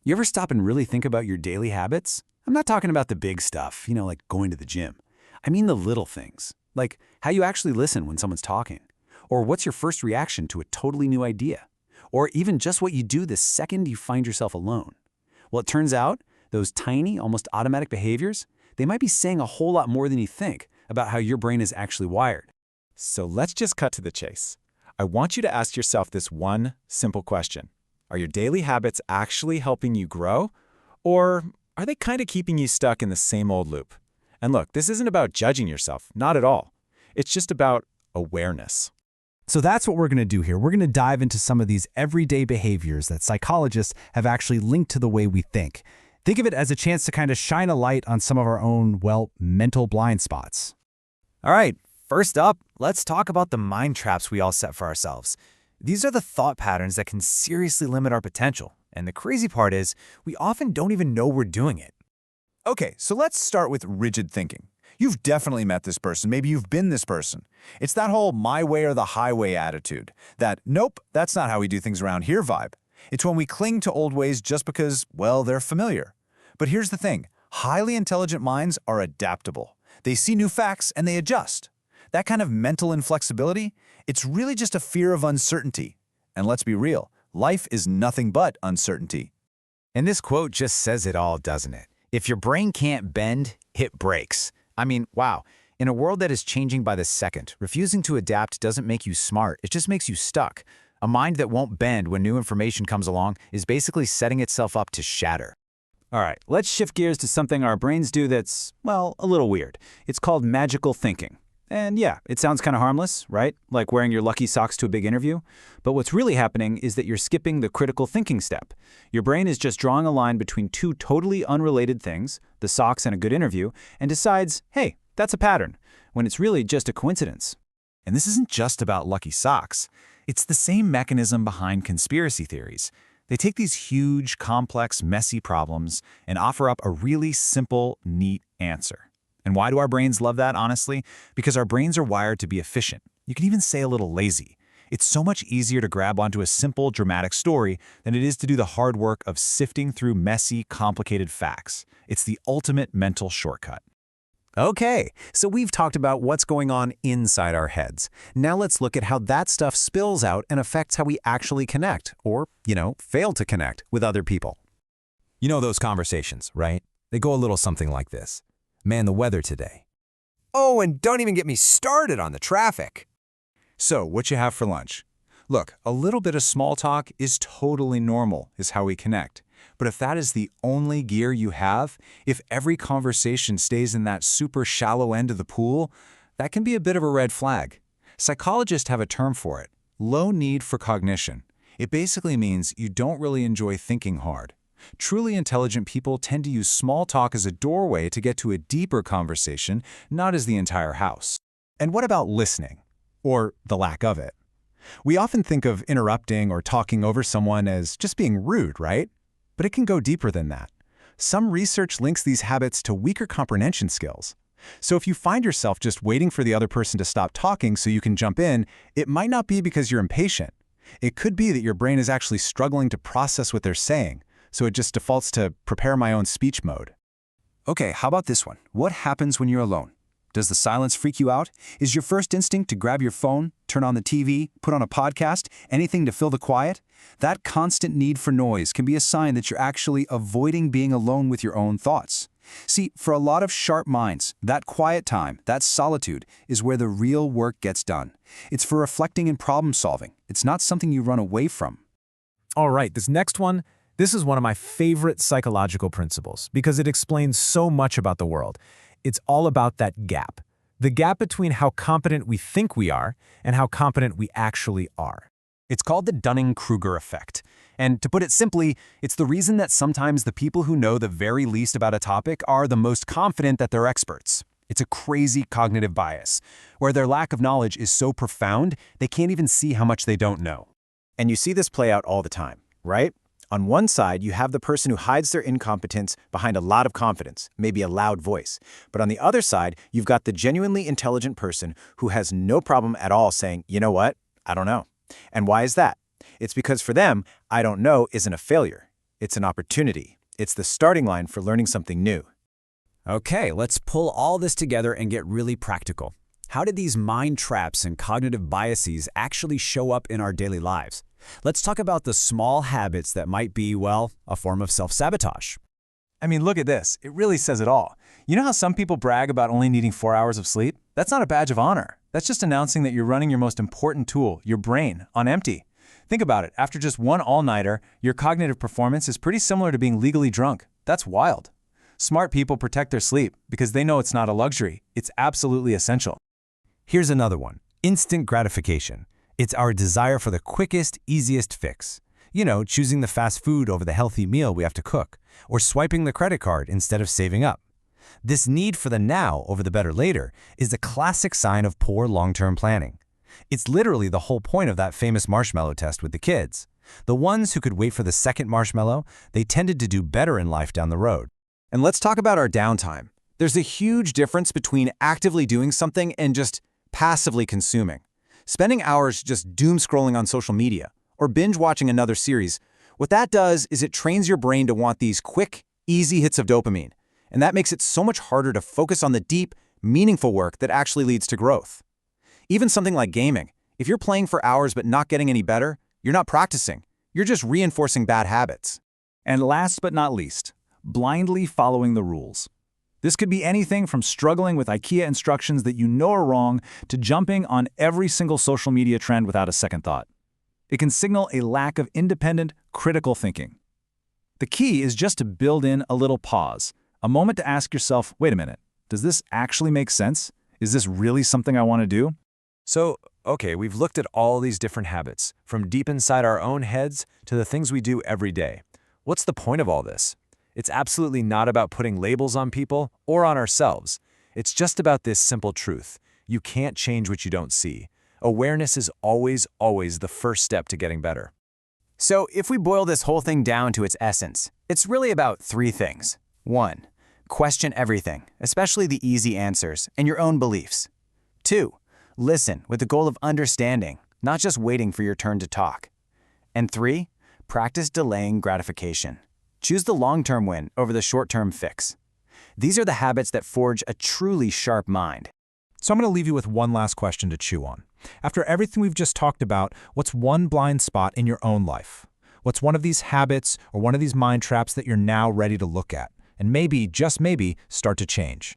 You ever stop and really think about your daily habits? I'm not talking about the big stuff, like going to the gym. I mean the little things, like how you actually listen when someone's talking, or what's your first reaction to a totally new idea, or even just what you do the second you find yourself alone. Well, it turns out those tiny, almost automatic behaviors, they might be saying a whole lot more than you think about how your brain is actually wired. So let's just cut to the chase. I want you to ask yourself this one simple question. Are your daily habits actually helping you grow? Or are they kind of keeping you stuck in the same old loop? And look, this isn't about judging yourself, not at all. It's just about awareness. So that's what we're going to do here. We're going to dive into some of these everyday behaviors that psychologists have actually linked to the way we think. Think of it as a chance to kind of shine a light on some of our own, mental blind spots. All right, first up, let's talk about the mind traps we all set for ourselves. These are the thought patterns that can seriously limit our potential. And the crazy part is, we often don't even know we're doing it. Okay, so let's start with rigid thinking. You've definitely met this person. Maybe you've been this person. It's that whole my way or the highway attitude. That, nope, that's not how we do things around here vibe. It's when we cling to old ways just because, they're familiar. But here's the thing. Highly intelligent minds are adaptable. They see new facts and they adjust. That kind of mental inflexibility, it's really just a fear of uncertainty. And let's be real, life is nothing but uncertainty. And this quote just says it all, doesn't it? If your brain can't bend, it breaks. I mean, wow. In a world that is changing by the second, refusing to adapt doesn't make you smart, it just makes you stuck. A mind that won't bend when new information comes along is basically setting itself up to shatter. All right, let's shift gears to something our brains do that's, a little weird. It's called magical thinking. And yeah, it sounds kind of harmless, right? Like wearing your lucky socks to a big interview. But what's really happening is that you're skipping the critical thinking step. Your brain is just drawing a line between two totally unrelated things, the socks and a good interview, and decides, hey, that's a pattern, when it's really just a coincidence. And this isn't just about lucky socks. It's the same mechanism behind conspiracy theories. They take these huge, complex, messy problems and offer up a really simple, neat answer. And why do our brains love that, honestly? Because our brains are wired to be efficient. You can even say a little lazy. It's so much easier to grab onto a simple, dramatic story than it is to do the hard work of sifting through messy, complicated facts. It's the ultimate mental shortcut. Okay, so we've talked about what's going on inside our heads. Now let's look at how that stuff spills out and affects how we actually connect, or, fail to connect with other people. You know those conversations, right? They go a little something like this. Man, the weather today. Oh, and don't even get me started on the traffic. So, what you have for lunch? Look, a little bit of small talk is totally normal, is how we connect. But if that is the only gear you have, if every conversation stays in that super shallow end of the pool, that can be a bit of a red flag. Psychologists have a term for it, low need for cognition. It basically means you don't really enjoy thinking hard. Truly intelligent people tend to use small talk as a doorway to get to a deeper conversation, not as the entire house. And what about listening? Or the lack of it? We often think of interrupting or talking over someone as just being rude, right? But it can go deeper than that. Some research links these habits to weaker comprehension skills. So if you find yourself just waiting for the other person to stop talking so you can jump in, it might not be because you're impatient. It could be that your brain is actually struggling to process what they're saying, so it just defaults to prepare my own speech mode. Okay, how about this one? What happens when you're alone? Does the silence freak you out? Is your first instinct to grab your phone, turn on the TV, put on a podcast, anything to fill the quiet? That constant need for noise can be a sign that you're actually avoiding being alone with your own thoughts. See, for a lot of sharp minds, that quiet time, that solitude, is where the real work gets done. It's for reflecting and problem solving. It's not something you run away from. All right, this next one, this is one of my favorite psychological principles because it explains so much about the world. It's all about that gap. The gap between how competent we think we are and how competent we actually are. It's called the Dunning-Kruger effect. And to put it simply, it's the reason that sometimes the people who know the very least about a topic are the most confident that they're experts. It's a crazy cognitive bias, where their lack of knowledge is so profound, they can't even see how much they don't know. And you see this play out all the time, right? On one side, you have the person who hides their incompetence behind a lot of confidence, maybe a loud voice. But on the other side, you've got the genuinely intelligent person who has no problem at all saying, you know what, I don't know. And why is that? It's because for them, I don't know isn't a failure. It's an opportunity. It's the starting line for learning something new. Okay, let's pull all this together and get really practical. How did these mind traps and cognitive biases actually show up in our daily lives? Let's talk about the small habits that might be, well, a form of self-sabotage. I mean, look at this. It really says it all. You know how some people brag about only needing 4 hours of sleep? That's not a badge of honor. That's just announcing that you're running your most important tool, your brain, on empty. Think about it. After just one all-nighter, your cognitive performance is pretty similar to being legally drunk. That's wild. Smart people protect their sleep because they know it's not a luxury. It's absolutely essential. Here's another one. Instant gratification. It's our desire for the quickest, easiest fix. You know, choosing the fast food over the healthy meal we have to cook, or swiping the credit card instead of saving up. This need for the now over the better later is a classic sign of poor long-term planning. It's literally the whole point of that famous marshmallow test with the kids. The ones who could wait for the second marshmallow, they tended to do better in life down the road. And let's talk about our downtime. There's a huge difference between actively doing something and just passively consuming. Spending hours just doom scrolling on social media or binge watching another series, what that does is it trains your brain to want these quick, easy hits of dopamine. And that makes it so much harder to focus on the deep, meaningful work that actually leads to growth. Even something like gaming. If you're playing for hours but not getting any better, you're not practicing. You're just reinforcing bad habits. And last but not least, blindly following the rules. This could be anything from struggling with IKEA instructions that you know are wrong to jumping on every single social media trend without a second thought. It can signal a lack of independent, critical thinking. The key is just to build in a little pause, a moment to ask yourself, wait a minute, does this actually make sense? Is this really something I want to do? So, okay, we've looked at all these different habits, from deep inside our own heads to the things we do every day. What's the point of all this? It's absolutely not about putting labels on people or on ourselves. It's just about this simple truth. You can't change what you don't see. Awareness is always, always the first step to getting better. So if we boil this whole thing down to its essence, it's really about 3 things. 1. Question everything, especially the easy answers, and your own beliefs. 2. Listen with the goal of understanding, not just waiting for your turn to talk. And 3. Practice delaying gratification. Choose the long-term win over the short-term fix. These are the habits that forge a truly sharp mind. So I'm going to leave you with one last question to chew on. After everything we've just talked about, what's one blind spot in your own life? What's one of these habits or one of these mind traps that you're now ready to look at and maybe, just maybe, start to change?